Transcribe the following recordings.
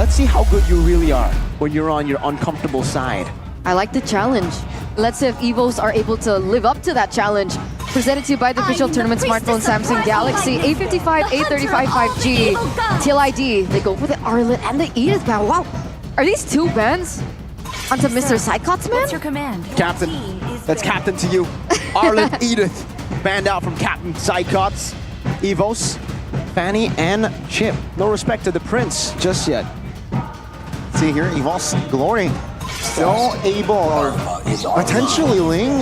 let's see how good you really are when you're on your uncomfortable side. I like the challenge. Let's see if Evos are able to live up to that challenge. Presented to you by the official tournament smartphone Samsung Galaxy A55, A35 5G, TLID. They go for the Arlet and the Edith band. Wow, are these two bands onto Mr. Psychots, man? What's your command? Captain, that's Captain to you. Arlet, Edith, banned out from Captain Psychots, Evos, Fanny, and Chip. No respect to the Prince just yet. See here, Evos Glory still able, or potentially Ling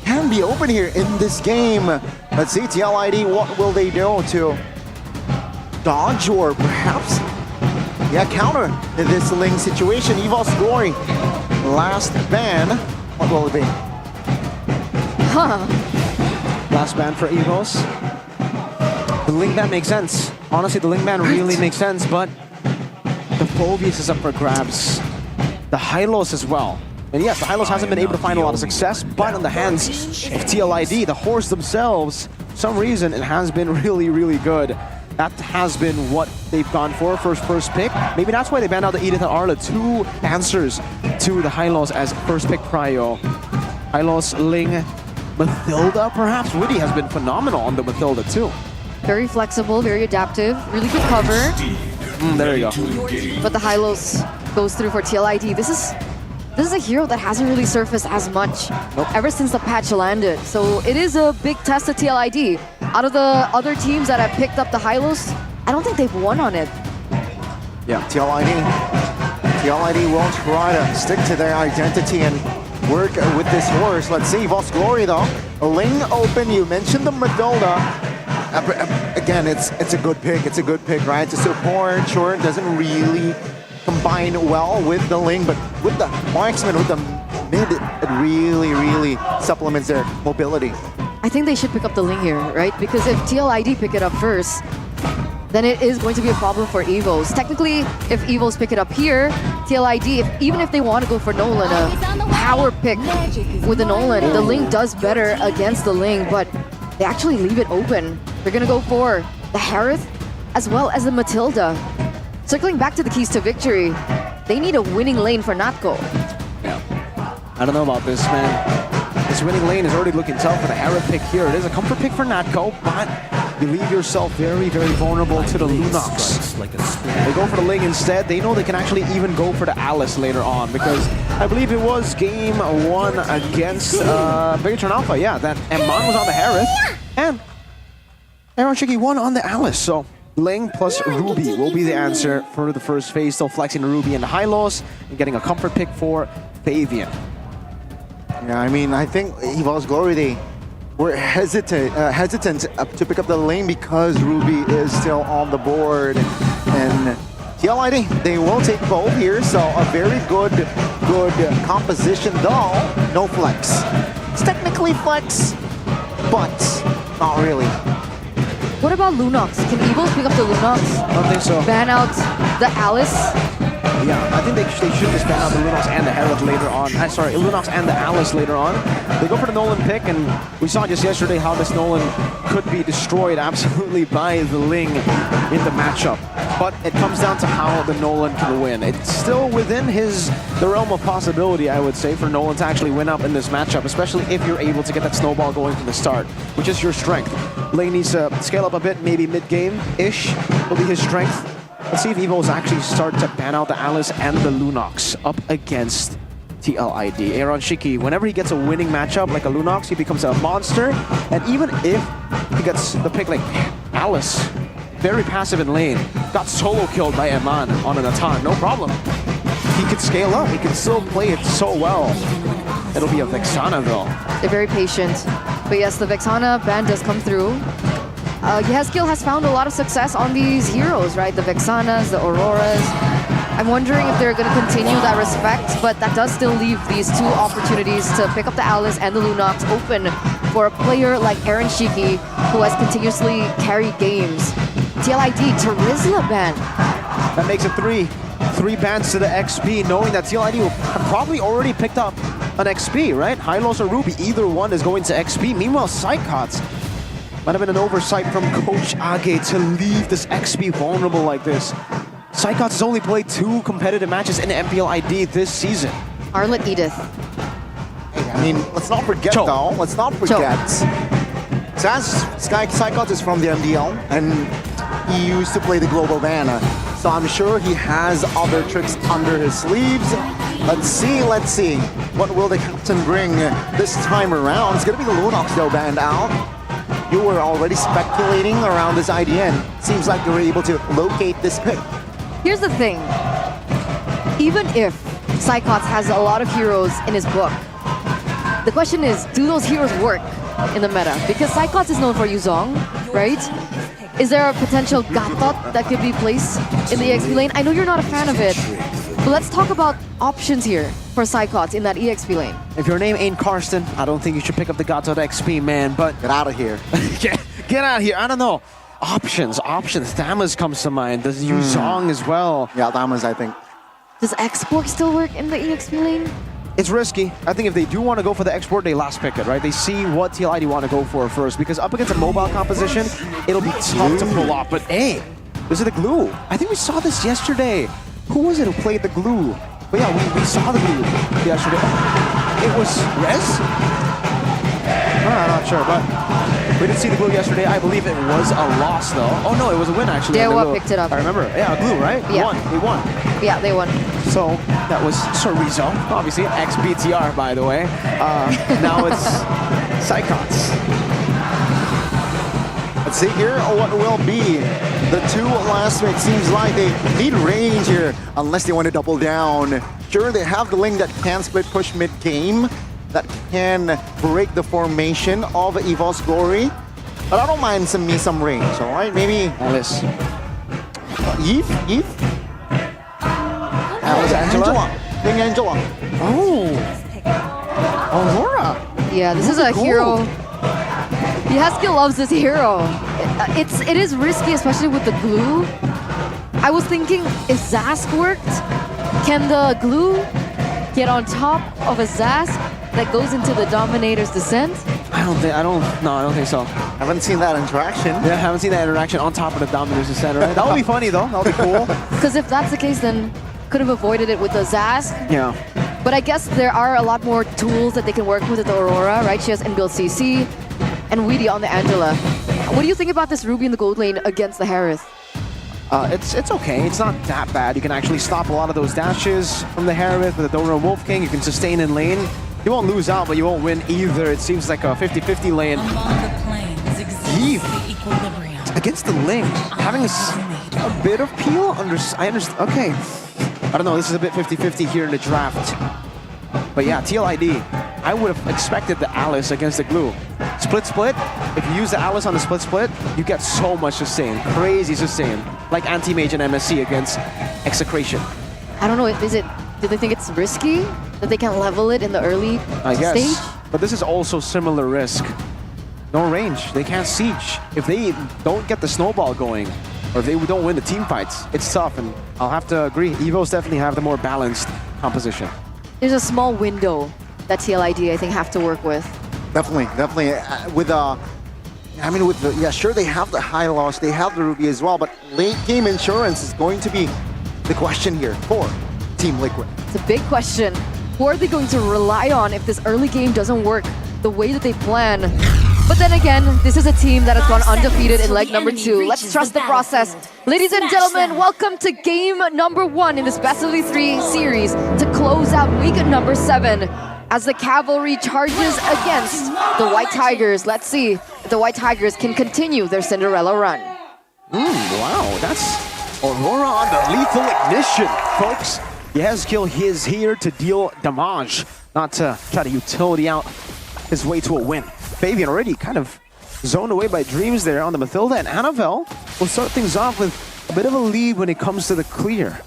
can be open here in this game. Let's see, TLID, what will they do to dodge or perhaps, counter this Ling situation? Evos Glory, last ban, what will it be? Last ban for Evos. The Ling ban makes sense. Honestly, the Ling ban really makes sense, but the Phobius is up for grabs. The Hylos as well. And yes, the Hylos hasn't been able to find a lot of success, but on the hands of TLID, the horse themselves, for some reason, it has been really, really good. That has been what they've gone for first pick. Maybe that's why they banned out the Edith and Arla, two answers to the Hylos as first pick prio. Hylos, Ling, Mathilda, perhaps. Witty has been phenomenal on the Mathilda too. Very flexible, very adaptive, really good cover. There you go. But the Hylos goes through for TLID. This is a hero that hasn't really surfaced as much ever since the patch landed. So it is a big test to TLID. Out of the other teams that have picked up the Hylos, I don't think they've won on it. Yeah, TLID will try to stick to their identity and work with this horse. Let's see, Evos Glory though. Ling open, you mentioned the Matilda. Again, it's a good pick. It's a good pick, right? To support, sure, it doesn't really combine well with the Ling, but with the marksman, with the mid, it really supplements their mobility. I think they should pick up the Ling here, right? Because if TLID pick it up first, then it is going to be a problem for Evos. Technically, if Evos pick it up here, TLID, even if they want to go for Nolan, a power pick with the Nolan, the Ling does better against the Ling, but they actually leave it open. They're gonna go for the Harith as well as the Matilda. Circling back to the keys to victory, they need a winning lane for Natko. Yeah. I don't know about this, man. This winning lane is already looking tough for the Harith pick here. It is a comfort pick for Natko, but you leave yourself very vulnerable to the Lunox. They go for the Ling instead. They know they can actually even go for the Alice later on, because I believe it was game 1 against Big Turn Alpha, yeah, that Eman was on the Harith, and Aaron Shiki won on the Alice, so Ling plus Ruby will be the answer for the first phase. Still flexing Ruby and the Hylos and getting a comfort pick for Fabian. Yeah, I mean, I think Evos Glory, they were hesitant to pick up the lane because Ruby is still on the board. And TLID, they will take both here, so a very good composition, though no flex. It's technically flex, but not really. What about Lunox? Can Evos pick up the Lunox? I don't think so. Ban out the Alice? Yeah, I think they should just ban out the Lunox and the Herald later on. Sorry, Lunox and the Alice later on. They go for the Nolan pick, and we saw just yesterday how this Nolan could be destroyed absolutely by the Ling in the matchup. But it comes down to how the Nolan can win. It's still within the realm of possibility, I would say, for Nolan to actually win up in this matchup, especially if you're able to get that snowball going from the start, which is your strength. Ling needs to scale up a bit, maybe mid-game-ish will be his strength. Let's see if Evos actually start to ban out the Alice and the Lunox up against TLID. Aaron Shiki, whenever he gets a winning matchup like a Lunox, he becomes a monster. And even if he gets the pick like Alice, very passive in lane, got solo killed by Eman on an Atan, no problem. He can scale up, he can still play it so well. It'll be a Vexana though. They're very patient. But yes, the Vexana ban does come through. Yehezkiel has found a lot of success on these heroes, right? The Vexanas, the Auroras. I'm wondering if they're going to continue that respect, but that does still leave these two opportunities to pick up the Alice and the Lunox open for a player like Aaron Shiki, who has continuously carried games. TLID, Terizla ban. That makes it three bans to the XP, knowing that TLID have probably already picked up an XP, right? Hylos or Ruby, either one is going to XP. Meanwhile, Psychots, might have been an oversight from Coach Age to leave this XP vulnerable like this. Psychots has only played 2 competitive matches in MPL ID this season. Arlet Edith. Hey, I mean, let's not forget Cho. though. Let's not forget. Psychots is from the MDL, and he used to play the global ban. So I'm sure he has other tricks under his sleeves. Let's see. What will the captain bring this time around? It's gonna be the Lunox though, banned out. You were already speculating around this IDN. Seems like you were able to locate this pick. Here's the thing. Even if Psychots has a lot of heroes in his book, the question is, do those heroes work in the meta? Because Psychots is known for Yuzong, right? Is there a potential Gatot that could be placed in the EXP lane? I know you're not a fan of it, but let's talk about options here for Psychots in that EXP lane. If your name ain't Karsten, I don't think you should pick up the Gatot XP, man, but... Get out of here. Get out of here. I don't know. Options. Thamas comes to mind. There's Yuzong as well. Yeah, Damas, I think. Does export still work in the EXP lane? It's risky. I think if they do want to go for the export, they last pick it, right? They see what TLID want to go for first, because up against a mobile composition, it'll be tough to pull off. But hey, this is the glue. I think we saw this yesterday. Who was it who played the glue? But yeah, we saw the glue yesterday. It was Rez? I'm not sure, but we didn't see the glue yesterday. I believe it was a loss, though. Oh, no, it was a win, actually. Dewa picked it up. I remember. Yeah, glue, right? Yeah. They won. Yeah, they won. So that was Chorizo, obviously, ex-BTR, by the way. Now it's Psychots. Let's see here what will be the 2 last picks. Seems like they need range here, unless they want to double down. Sure, they have the link that can split push mid-game, that can break the formation of Evos Glory. But I don't mind some range, all right? Maybe Alice. Eve? Angela? King Angela. Oh. Aurora. Yeah, this is a Cool. hero. Haskell loves this hero. It is risky, especially with the glue. I was thinking, if Zask worked, can the glue get on top of a Zask that goes into the Dominator's descent? I don't think so. Haven't seen that interaction. Yeah, I haven't seen that interaction on top of the Dominus Center. Right? That would be funny, though. That would be cool. Because if that's the case, then could have avoided it with the Zask. Yeah. But I guess there are a lot more tools that they can work with the Aurora, right? She has inbuilt CC and Weedy on the Angela. What do you think about this Ruby in the gold lane against the Harith? It's okay. It's not that bad. You can actually stop a lot of those dashes from the Harith with the Dora Wolf King. You can sustain in lane. You won't lose out, but you won't win either. It seems like a 50-50 lane. Eve against the Link, having a bit of peel. I understand. Okay. I don't know. This is a bit 50-50 here in the draft. But yeah, TLID. I would have expected the Alice against the Glue. Split. If you use the Alice on the split, you get so much sustain. Crazy sustain. Like Anti-Mage and MSC against Execration. I don't know. Do they think it's risky that they can level it in the early stage? But this is also similar risk. No range. They can't siege. If they don't get the snowball going, or if they don't win the team fights, it's tough. And I'll have to agree. Evos definitely have the more balanced composition. There's a small window that TLID, I think, have to work with. Definitely. Sure, they have the high loss, they have the Ruby as well, but late game insurance is going to be the question here for Team Liquid. It's a big question. Who are they going to rely on if this early game doesn't work the way that they plan? But then again, this is a team that has gone undefeated in leg number 2. Let's trust the process. Ladies and gentlemen, welcome to game number 1 in this Best of 3 series to close out week number 7 as the Cavalry charges against the White Tigers. Let's see if the White Tigers can continue their Cinderella run. Wow, that's Aurora on the lethal ignition, folks. Yezkiel is here to deal damage, not to try to utility out his way to a win. Fabian already kind of zoned away by Dreams there on the Mathilda, and Annabelle will start things off with a bit of a lead when it comes to the clear.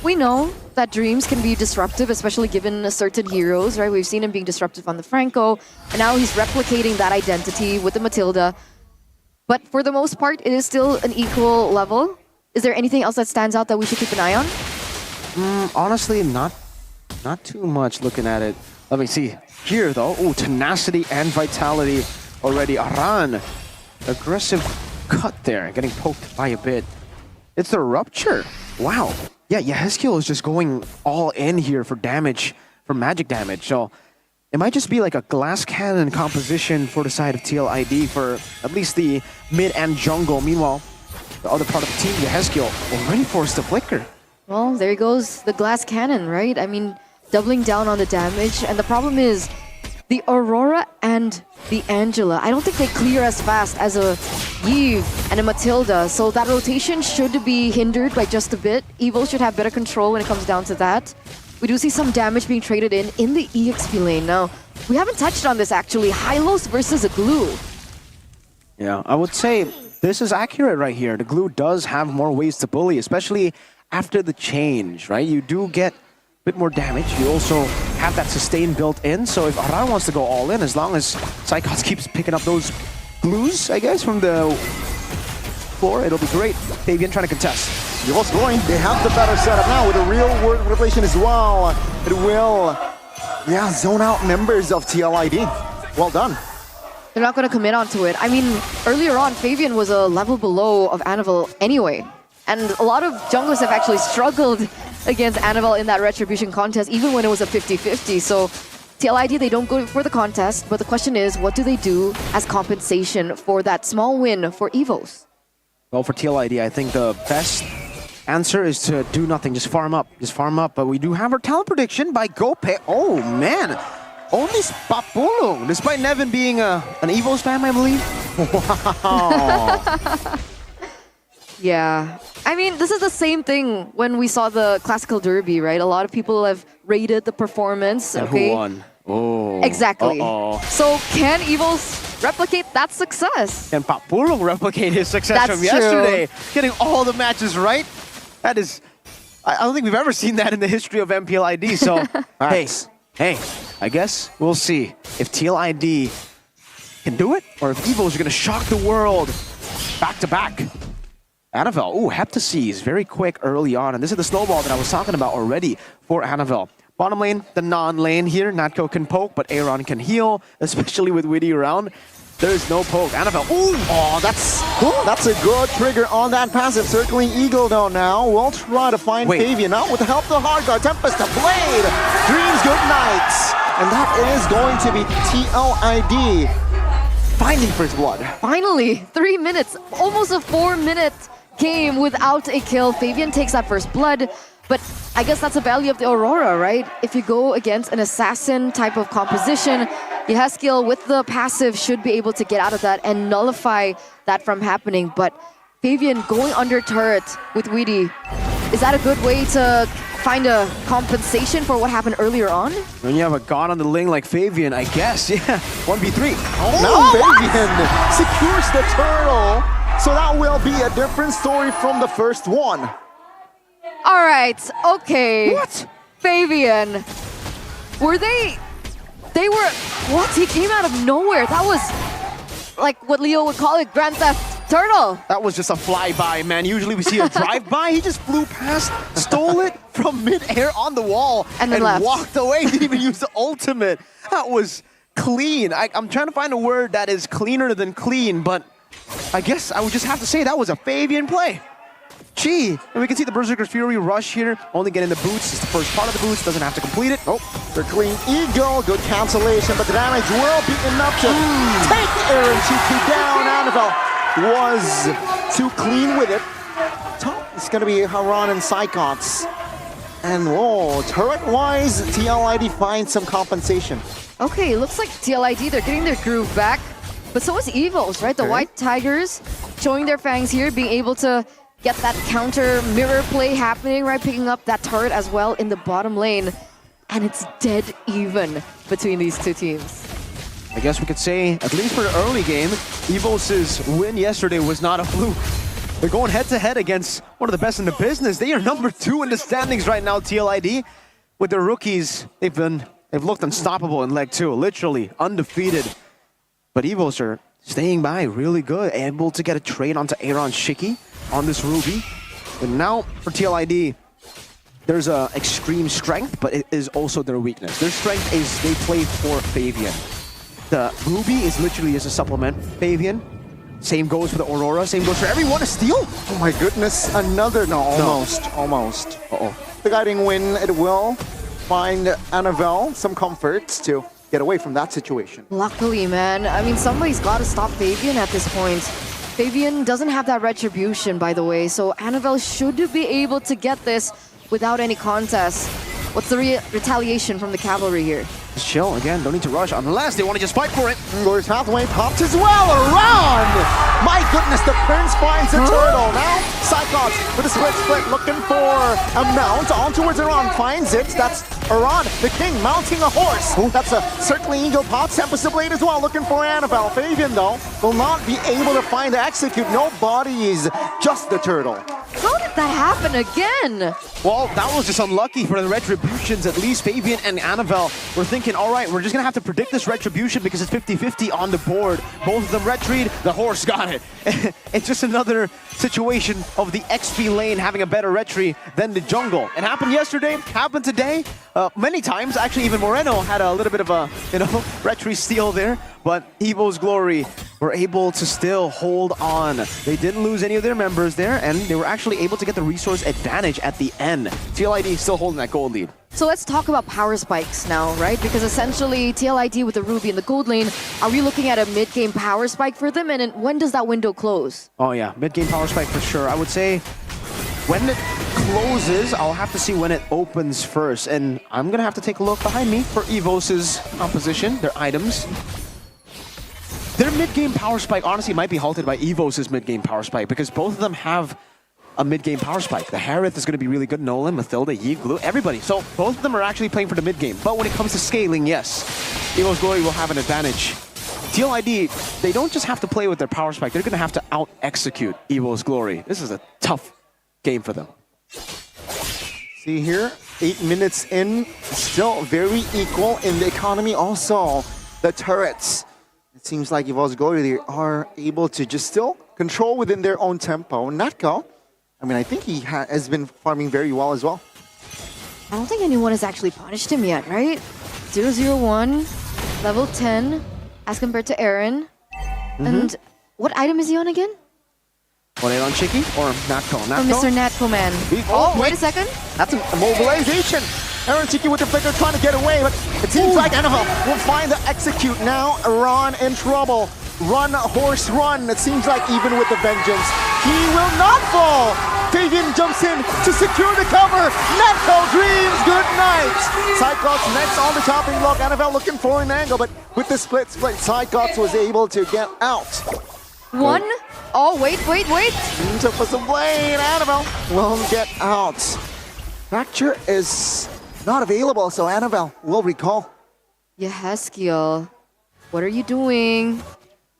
We know that Dreams can be disruptive, especially given certain heroes, right? We've seen him being disruptive on the Franco, and now he's replicating that identity with the Matilda. But for the most part, it is still an equal level. Is there anything else that stands out that we should keep an eye on? Honestly, not too much looking at it. Let me see. Here, though, tenacity and vitality already. Aran, aggressive cut there, getting poked by a bit. It's the Rupture. Wow. Yeah, Yehezkiel is just going all in here for damage, for magic damage. So it might just be like a glass cannon composition for the side of TLID for at least the mid and jungle. Meanwhile, the other part of the team, Yehezkiel, already forced to flicker. Well, there goes the glass cannon, right? I mean, doubling down on the damage. And the problem is, the Aurora and the Angela, I don't think they clear as fast as a Eve and a Matilda. So that rotation should be hindered by just a bit. Evos should have better control when it comes down to that. We do see some damage being traded in the EXP lane. Now, we haven't touched on this actually. Hylos versus a Glue. Yeah, I would say this is accurate right here. The Glue does have more ways to bully, especially after the change, right? You do get a bit more damage. You also have that sustain built in. So if Aran wants to go all in, as long as Psychots keeps picking up those glues, I guess, from the floor, it'll be great. Fabian trying to contest. Evos going. They have the better setup now with a real world relation as well. It will, yeah, zone out members of TLID. Well done. They're not going to commit onto it. I mean, earlier on, Fabian was a level below of Annabelle anyway. And a lot of junglers have actually struggled against Annabelle in that Retribution contest, even when it was a 50-50. So TLID, they don't go for the contest, but the question is, what do they do as compensation for that small win for Evos? Well, for TLID, I think the best answer is to do nothing, just farm up. Just farm up, but we do have our talent prediction by Gope. Oh, man. Only Papulong, despite Nevin being an Evos fan, I believe. Wow. Yeah. I mean, this is the same thing when we saw the Classical Derby, right? A lot of people have rated the performance. And okay? who won? Oh. Exactly. Uh-oh. So can Evos replicate that success? Can Papulong replicate his success That's from true. yesterday? Getting all the matches right? That is... I don't think we've ever seen that in the history of MPLID, so... hey, I guess we'll see if TLID can do it, or if Evos are going to shock the world back-to-back. Annabelle, ooh, Heptaseas, very quick early on, and this is the snowball that I was talking about already for Annabelle. Bottom lane, the non-lane here, Natko can poke, but Aaron can heal, especially with Witty around. There's no poke. Annabelle, ooh! Oh, that's a good trigger on that passive. Circling Eagle though now. We'll try to find Fabian now with the help of the hard guard. Tempest to Blade! Dreams good nights! And that is going to be TLID finding first blood. Finally, 3 minutes, almost a 4-minute game without a kill. Fabian takes that first blood, but I guess that's the value of the Aurora, right? If you go against an assassin type of composition, Yehezkiel with the passive should be able to get out of that and nullify that from happening. But Fabian going under turret with Weedy, is that a good way to find a compensation for what happened earlier on? When you have a god on the lane like Fabian, I guess, yeah. 1v3. Now Fabian secures the turtle. So that will be a different story from the first one. All right, okay. What? Fabian, were they were, what? He came out of nowhere. That was like what Leo would call it, Grand Theft Turtle. That was just a flyby, man. Usually we see a drive-by. He just flew past, stole it from mid-air on the wall, and then left. Walked away. Didn't even use the ultimate. That was clean. I'm trying to find a word that is cleaner than clean, but I guess I would just have to say that was a Fabian play. Gee, and we can see the Berserker's Fury rush here, only getting the boots. It's the first part of the boots, doesn't have to complete it. Oh, they're clean Eagle, good cancellation, but the damage will be enough to take Aaron Chiku down. Annabelle was too clean with it. Top is going to be Haran and Psychots. And whoa, turret-wise, TLID finds some compensation. Okay, looks like TLID, they're getting their groove back. But so is Evos, right? The White Tigers showing their fangs here, being able to get that counter mirror play happening, right? Picking up that turret as well in the bottom lane. And it's dead even between these two teams. I guess we could say, at least for the early game, Evos' win yesterday was not a fluke. They're going head-to-head against one of the best in the business. They are number 2 in the standings right now, TLID. With their rookies, they've looked unstoppable in leg 2, literally undefeated. But Evos are staying by really good, able to get a trade onto Aaron Shiki on this Ruby. And now for TLID, there's a extreme strength, but it is also their weakness. Their strength is they play for Fabian. The Ruby is literally as a supplement. Fabian, Same goes for the Aurora, same goes for everyone. A steal? Oh my goodness, another, no, almost. Uh-oh. The guiding win, it will find Annabelle some comforts to get away from that situation. Luckily, man. I mean, somebody's got to stop Fabian at this point. Fabian doesn't have that retribution, by the way, so Annabelle should be able to get this without any contest. What's the retaliation from the cavalry here? Just chill, again, don't need to rush unless they want to just fight for it. Glorious Pathway popped as well, around! My goodness, the Prince finds a turtle. Now, Cyclops with a split, looking for a mount. On towards Iran, finds it. That's Iran, the king, mounting a horse. That's a circling eagle pop. Tempest of Blade as well, looking for Annabelle. Fabian, though, will not be able to find the execute. No bodies, just the turtle. How did that happen again? Well, that was just unlucky for the retributions. At least Fabian and Annabelle were thinking, all right, we're just going to have to predict this retribution because it's 50-50 on the board. Both of them retried, the horse got it. It's just another situation of the XP lane having a better retry than the jungle. It happened yesterday, happened today, many times. Actually, even Moreno had a little bit of a, retry steal there. But Evos Glory were able to still hold on. They didn't lose any of their members there, and they were actually able to get the resource advantage at the end. TLID still holding that gold lead. So let's talk about power spikes now, right? Because essentially, TLID with the Ruby in the gold lane, are we looking at a mid-game power spike for them? And when does that window close? Oh yeah, mid-game power spike for sure. I would say when it closes, I'll have to see when it opens first. And I'm going to have to take a look behind me for Evos' composition, their items. Their mid-game power spike honestly might be halted by Evos' mid-game power spike because both of them have a mid-game power spike. The Harith is going to be really good. Nolan, Mathilda, Yi, Glue, everybody. So both of them are actually playing for the mid-game. But when it comes to scaling, yes, Evos Glory will have an advantage. TLID, they don't just have to play with their power spike. They're going to have to out-execute Evos Glory. This is a tough game for them. See here, 8 minutes in, still very equal in the economy. Also, the turrets. It seems like Evos Glory, they are able to just still control within their own tempo. Natko, I mean, I think he has been farming very well as well. I don't think anyone has actually punished him yet, right? 001, level 10, as compared to Aaron. And what item is he on again? What, on Chicky or Natko? Or Mr. Natko Man. Oh, wait a second. That's a mobilization. Aaron Chicky with the flicker trying to get away, but it seems like Annabelle will find the execute now. Iran in trouble. Run, horse, run. It seems like even with the vengeance, he will not fall. Fabian jumps in to secure the cover. Netco dreams good night. Cyclops next on the chopping block. Annabelle looking for an angle, but with the split, Cyclops was able to get out. One. Oh, wait. Took some blade. Annabelle won't get out. Fracture is not available, so Annabelle will recall. Yeheskiel, what are you doing?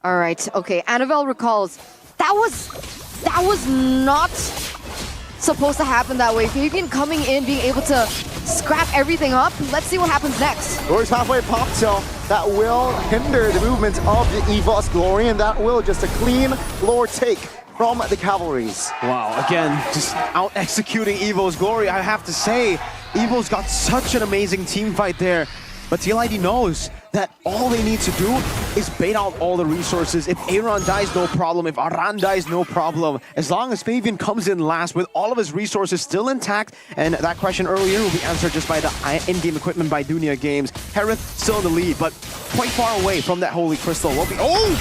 All right, okay, Annabelle recalls. That was not supposed to happen that way. Fabian coming in, being able to scrap everything up. Let's see what happens next. Glory's halfway pop, so that will hinder the movement of the Evos Glory, and that will just a clean lore take from the cavalries. Wow, again, just out-executing Evos Glory. I have to say, Evos got such an amazing team fight there. But TLID knows that all they need to do is bait out all the resources. If Aaron dies, no problem. If Aran dies, no problem. As long as Fabian comes in last with all of his resources still intact, and that question earlier will be answered just by the in-game equipment by Dunia Games. Harith still in the lead, but quite far away from that Holy Crystal. Oh!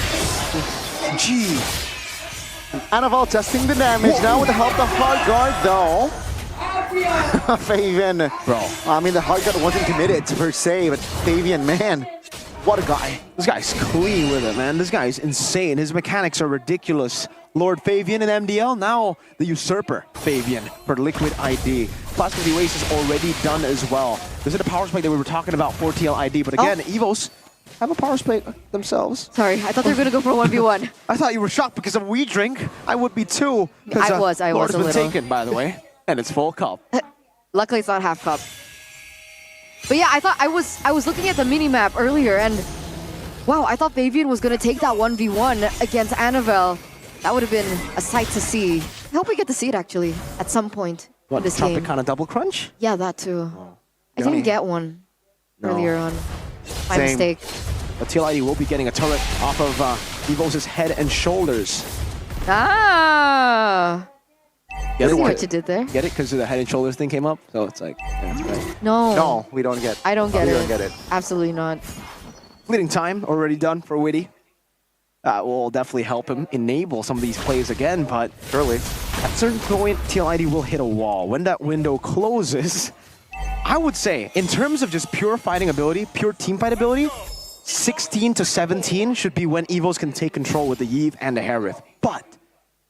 Gee. Annabelle testing the damage now with the help of Hard Guard, though. Fabian, bro. I mean, the hard guard wasn't committed per se, but Fabian, man, what a guy. This guy's clean with it, man. This guy's insane. His mechanics are ridiculous. Lord Fabian and MDL, now the usurper Fabian for Liquid ID. Plasma the Oasis already done as well. This is the power spike that we were talking about for TLID, but again, Evos have a power spike themselves. Sorry, I thought they were going to go for 1v1. I thought you were shocked because of We Drink. I would be too. I was a Lord's been little. taken, by the way. And it's full cup. Luckily, it's not half cup. But yeah, I was looking at the mini-map earlier, and wow, I thought Fabian was going to take that 1v1 against Annabelle. That would have been a sight to see. I hope we get to see it, actually, at some point in this game. Tropicana double crunch? Yeah, that too. Oh, I didn't get one earlier on. My mistake. but TLID will be getting a turret off of Evos' head and shoulders. Ah! Get See it? what you did there? Get it? Because the head and shoulders thing came up? So it's like, yeah, that's right. No. No, we don't get. I don't get we it. don't get it. Absolutely not. Fleeting time already done for Witty. That will definitely help him enable some of these plays again, but Surely. at a certain point, TLID will hit a wall. When that window closes, I would say, in terms of just pure fighting ability, pure team fight ability, 16 to 17 should be when Evos can take control with the Yve and the Harith. But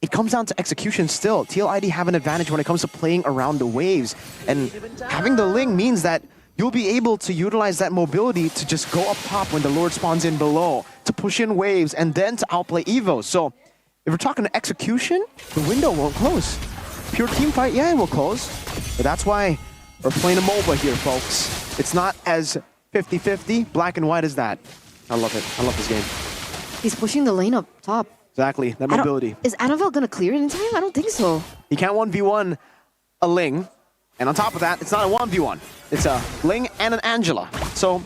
it comes down to execution still. TLID have an advantage when it comes to playing around the waves. And having the Ling means that you'll be able to utilize that mobility to just go up top when the Lord spawns in below, to push in waves, and then to outplay Evos. So if we're talking execution, the window won't close. Pure team fight, yeah, it will close. But that's why we're playing a MOBA here, folks. It's not as 50-50, black and white as that. I love it. I love this game. He's pushing the lane up top. Exactly, that mobility. Is Annabelle gonna clear it in time? I don't think so. He can't 1v1 a Ling. And on top of that, it's not a 1v1. It's a Ling and an Angela. So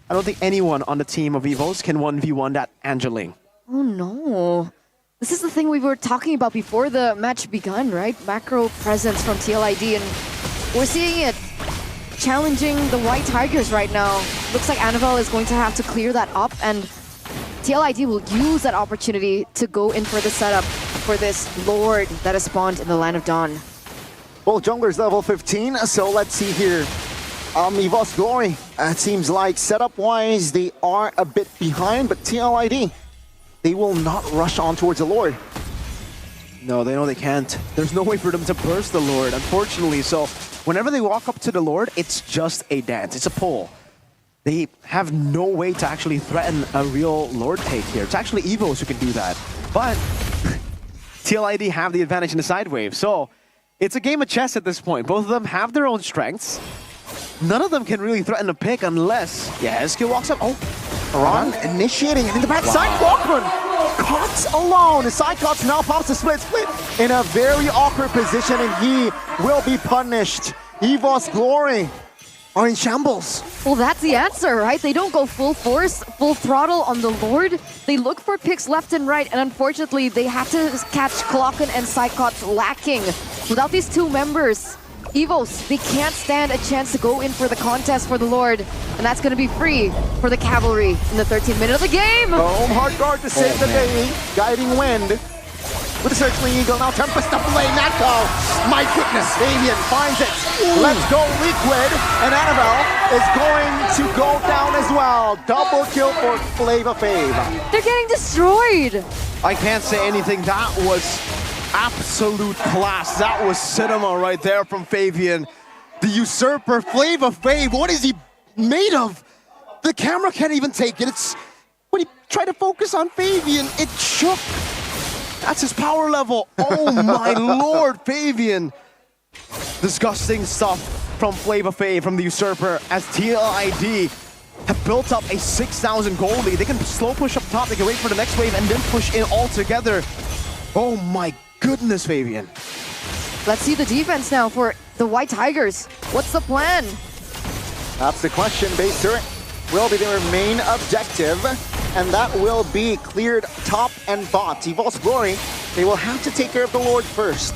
I don't think anyone on the team of Evos can 1v1 that Angeling. Oh no. This is the thing we were talking about before the match begun, right? Macro presence from TLID, and we're seeing it challenging the White Tigers right now. Looks like Annabelle is going to have to clear that up, and TLID will use that opportunity to go in for the setup for this Lord that has spawned in the Land of Dawn. Well, jungler's level 15, so let's see here. Evos Glory, it seems like setup-wise, they are a bit behind, but TLID, they will not rush on towards the Lord. No, they know they can't. There's no way for them to burst the Lord, unfortunately. So whenever they walk up to the Lord, it's just a dance. It's a pull. They have no way to actually threaten a real Lord take here. It's actually Evos who can do that. But TLID have the advantage in the side wave. So it's a game of chess at this point. Both of them have their own strengths. None of them can really threaten a pick unless, yeah, skill walks up. Oh, Aran initiating it in the backside. Walkman caught alone. Psychots now pops the split in a very awkward position, and he will be punished. Evos Glory are in shambles. Well, that's the answer, right? They don't go full force, full throttle on the Lord. They look for picks left and right, and unfortunately, they have to catch Klokken and Psychots lacking. Without these two members, Evos, they can't stand a chance to go in for the contest for the Lord, and that's going to be free for the Cavalry in the 13th minute of the game. Home hard guard to save the day. Guiding wind with the Searchling Eagle. Now Tempest to play Natko. My goodness, Fabian finds it. Let's go Liquid, and Annabelle is going to go down as well. Double kill for Flava Fave. They're getting destroyed. I can't say anything. That was absolute class. That was cinema right there from Fabian. The usurper, Flava Fave, what is he made of? The camera can't even take it. It's when he tried to focus on Fabian, it shook. That's his power level. Oh my lord, Fabian. Disgusting stuff from Flava Fave, from the usurper, as TLID have built up a 6,000 gold lead. They can slow push up top, they can wait for the next wave and then push in all together. Oh my goodness, Fabian. Let's see the defense now for the White Tigers. What's the plan? That's the question. Base turret will be their main objective, and that will be cleared top and bot. Evos Glory, they will have to take care of the Lord first.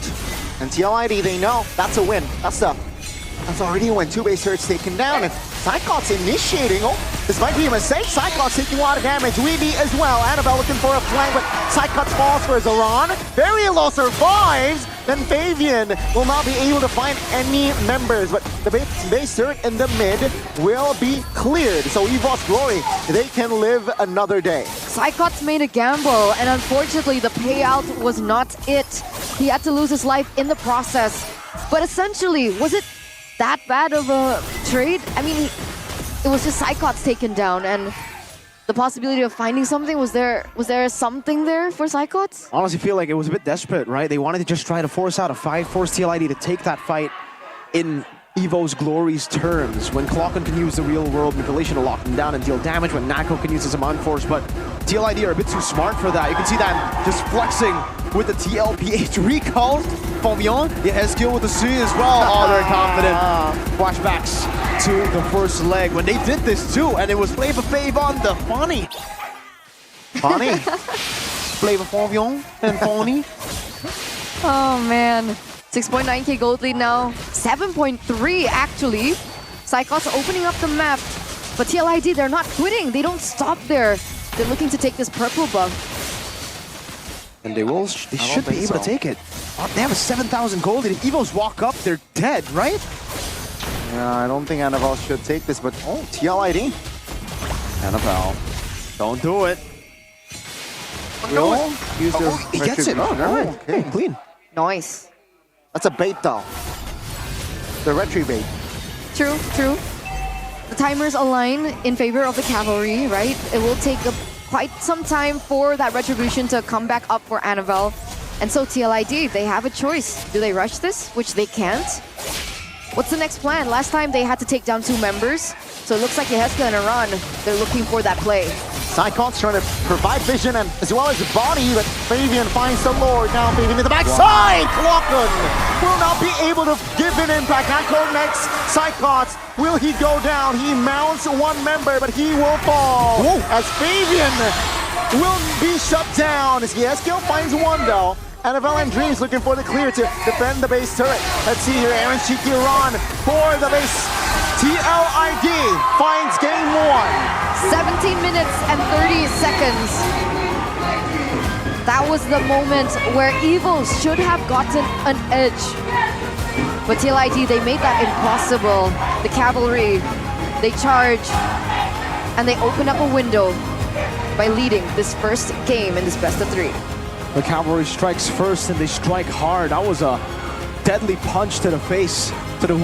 And TLID, they know that's a win. That's already a win. 2 base turrets taken down, and Psychots initiating. Oh, this might be a mistake. Psychots taking a lot of damage. Weeby as well. Annabelle looking for a flank, but Psychots falls for Zaran. Very low survives. Then Fabian will not be able to find any members, but the base turret in the mid will be cleared. So Evos Glory, they can live another day. Psychots made a gamble, and unfortunately the payout was not it. He had to lose his life in the process. But essentially, was it that bad of a trade? I mean, it was just Psychots taken down, and the possibility of finding something, was there something there for Psychots? Honestly, feel like it was a bit desperate, right? They wanted to just try to force out a fight, force TLID to take that fight in Evos Glory's terms, when Clocken can use the real-world manipulation to lock them down and deal damage, when Nako can use his Amount Force, but TLID are a bit too smart for that. You can see that just flexing with the TLPH recall. Fabian, yeah, has skill with the C as well. Oh, very confident. Flashbacks to the first leg when they did this too, and it was Flavor Fav on the Fonny. Funny. Flavor Fabian and Fonny. Oh man. 6.9k gold lead now. 7.3 actually. Psychos opening up the map. But TLID, they're not quitting. They don't stop there. They're looking to take this purple buff. And they will. They should be able to take it. Oh, they have a 7,000 gold lead. If Evos walk up, they're dead, right? Yeah, I don't think Annabelle should take this, but oh, TLID. Annabelle, don't do it. Will Use their he gets it. Oh, all right. okay. Hey, clean. Nice. That's a bait though. The retry bait. True, true. The timers align in favor of the cavalry, right? It will take quite some time for that retribution to come back up for Annabelle. And so TLID, they have a choice. Do they rush this? Which they can't. What's the next plan? Last time they had to take down 2 members. So it looks like Yeheska and Aran, they're looking for that play. Psychon's trying to provide vision and as well as body, but Fabian finds the Lord. Now Fabian in the backside! Clocken will not be able to give an impact. Nako next. Psychons, will he go down? He mounts 1 member, but he will fall. Whoa. As Fabian will be shut down. As Yeskiel finds 1 though. Annabelle and Dreams looking for the clear to defend the base turret. Let's see here, Aaron Shikiran for the base. TLID finds game 1. 17 minutes and 30 seconds. That was the moment where Evos should have gotten an edge. But TLID, they made that impossible. The cavalry, they charge, and they open up a window by leading this first game in this best of 3. The cavalry strikes first and they strike hard. That was a deadly punch to the face